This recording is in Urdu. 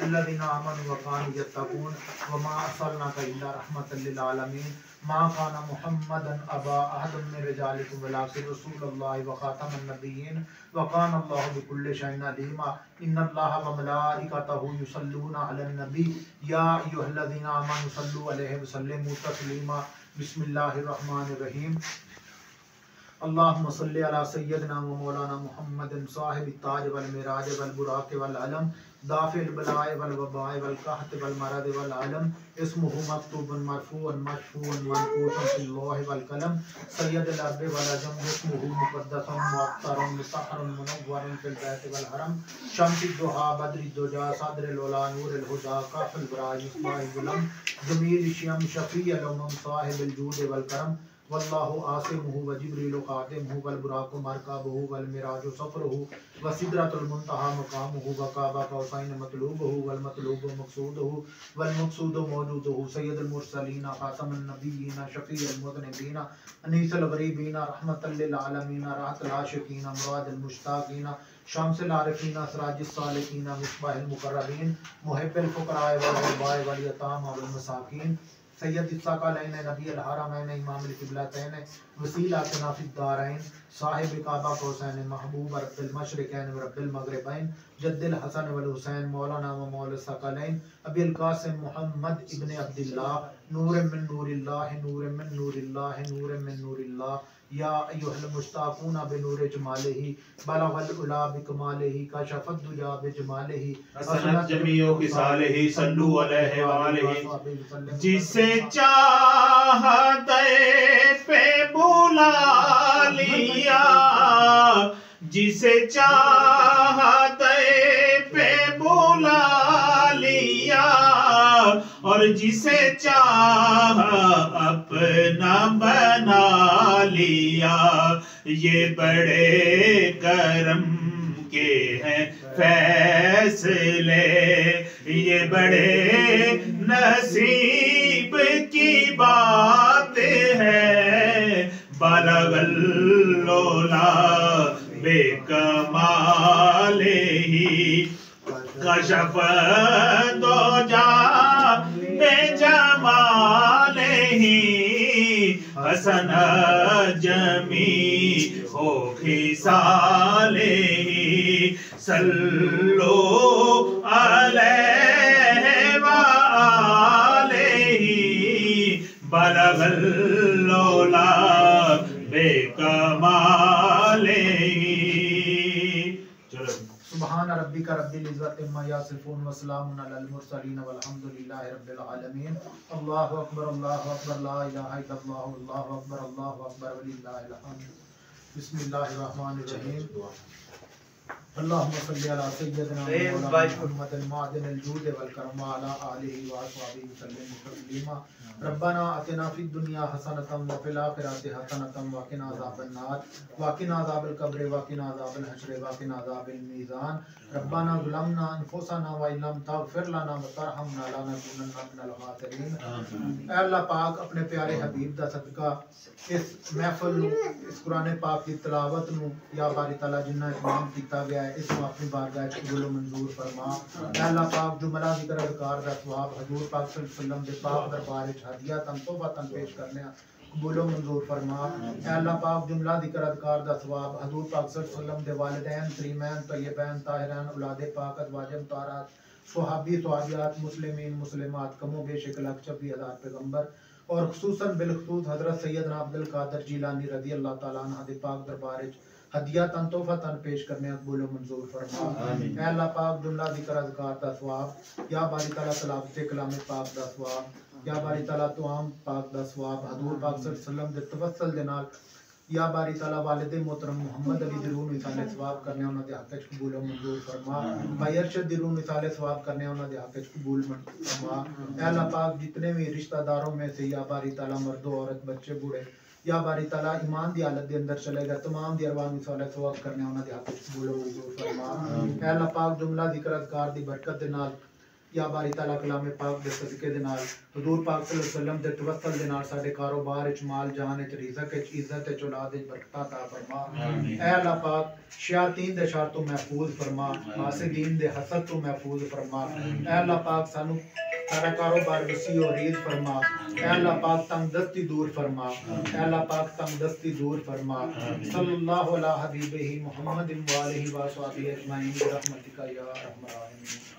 الذين آمنوا وكانوا يتقون وما أرسلناك إلا رحمة للعالمين ما كان محمدا أبا أحد من رجالكم ولكن رسول الله وخاتم النبيين وكان الله بكل شيء عليما إن الله وملائكته يصلون على النبي يا أيها الذين آمنوا صلوا عليه وسلموا تسليما بسم الله الرحمن الرحيم اللهم صل على سيدنا ومولانا محمد صاحب التاج والمراج والبراق والعلم دافع البلاء والوباء والقحط والمرض والعلم اسمه مكتوب مرفوع مشفوع منقوش في اللوح والقلم سيد الأرض والعجم اسمه مقدس مؤطر مطهر منور في البيت والحرم شمس الضحى بدر الدجى صدر العلا نور الهدى كف البراج مصباح الظلم جمیل الشیم شفیع الامم صاحب الجود والکرم واللہ عاصمہ وجبریل خادمہ والبراق مرکبہ والمراج سفرہ وسدرۃ المنتہی مقامہ وقاب قوسین مطلوبہ والمطلوب مقصودہ والمقصود موجودہ سید المرسلین خاتم النبیین شفیع المذنبین انیس الغریبین رحمۃ للعالمین راحت العاشقین مراد المشتاقین شمس العارفین سراج السالکین مصباح المقربین محب الفقراء والغرباء والیتامى والمساکین سید الثقلین نبی الحرمین امام القبلتین وسیلتنا فی الدارین صاحب کعبہ قوسین محبوب رب المشرقین ورب المغربین جد الحسن والحسین مولانا و مولا الثقلین ابی القاسم محمد ابن عبداللہ نور من نور اللہ نور من نور اللہ نور من نور اللہ یا ایها المشتاقون بنور جمالہ بلغ العلا بکمالہ کشف الدجا بجمالہ حسنت جمیع خصالہ صلو علیہ وآلہ جسے چاہتے پہ بلا لیا جسے چاہتے پہ بلا لیا اور جسے چاہ اپنا بنا لیا یہ بڑے کرم کے ہیں فیصلے یہ بڑے نصیب کی بات ہے بلغ العلا بکمالہ کشف الدجا بجمالہ حسن جمیع خصالہ صلو علیہ وآلہ بلغ العلا بکمالہ سبحان ربک رب العزت عما یصفون وسلام علی المرسلین والحمد للہ رب العالمین اللہ اکبر لا الہ الا اللہ اللہ اکبر وللہ الحمد بسم اللہ الرحمن الرحیم اللهم صل على سيدنا محمد المعدن الجود والكرم وعلى آله وصحبه وسلم تسليما ربنا آتنا في الدنيا حسنة وفي الآخرة حسنة وقنا عذاب النار وقنا عذاب القبر وقنا عذاب الحشر وقنا عذاب الميزان ربنا ظلمنا أنفسنا وإن لم تغفر لنا وترحمنا لنكونن من الخاسرين اے اللہ پاک اپنے پیارے حبیب دا صدقہ اس محفل اس قرآن پاک کی تلاوت نو یا باری تعالیٰ جنہ اتمام کیتا گیا ہے اس کو اپنی بارگاہ قبول و منظور فرما اے اللہ پاک جملہ ذکر اذکار دا ثواب حضور پاک صلی اللہ علیہ وسلم دے پاک دربار وچ ہدیہ تحفہ پیش کرنے قبول و منظور فرما اے اللہ پاک جملہ ذکر اذکار دا ثواب حضور پاک صلی اللہ علیہ وسلم دے والدین کریمین طیبین طاہرین اولاد پاک ازواج مطہرات صحابی صحابیات مسلمین مسلمات کم و بیش 1,26,000 پیغمبر اور خصوصاً بالخصوص حضرت سیدنا عبدالقادر جیلانی رضی اللہ تعالیٰ عنہ دے پاک دربار وچ ہدیہ تحفہ پیش کرنے قبول و منظور فرما اے اللہ پاک جملہ ذکر اذکار دا ثواب یا باری تعالیٰ تلاوت کلام پاک دا ثواب یا باری تعالیٰ توام پاک دا ثواب حضور پاک صلی اللہ علیہ وسلم دے توسل دے نال یا باری تعالیٰ والد محترم محمد علی دی روح وصال ثواب کرنے انہاں دے حق وچ قبول و منظور فرما بھائی ارشد دی روح وصال ثواب کرنے انہاں دے حق وچ قبول فرما اے اللہ پاک جتنے بھی رشتہ داروں میں سے یا باری تعالیٰ مرد و عورت بچے بوڑھے یا باری تعالیٰ ایمان دی حالت دے اندر چلے گا تمام دی ارواح وصال ثواب کرنے انہاں دے حق وچ قبول و منظور فرما اے اللہ پاک جملہ ذکر اذکار دی برکت دے نال یا باری تعالیٰ کلام پاک دے صدقے دے نال حضور پاک صلی اللہ علیہ وسلم دے توسل دے نال ساڈے کاروبار وچ مال جان وچ رزق وچ عزت وچ اولاد وچ برکت عطا فرما اے اللہ پاک شیاطین دے شر تو محفوظ فرما حاسدین دے حسد تو محفوظ فرما اے اللہ پاک سانو سارا کاروبار وسیع و عریض فرما اے اللہ پاک تنگ دستی دور فرما اے اللہ پاک تنگ دستی دور فرما صلی اللہ علی حبیبہ محمد و آلہ و صحبہ اجمعین برحمتک یا ارحم الراحمین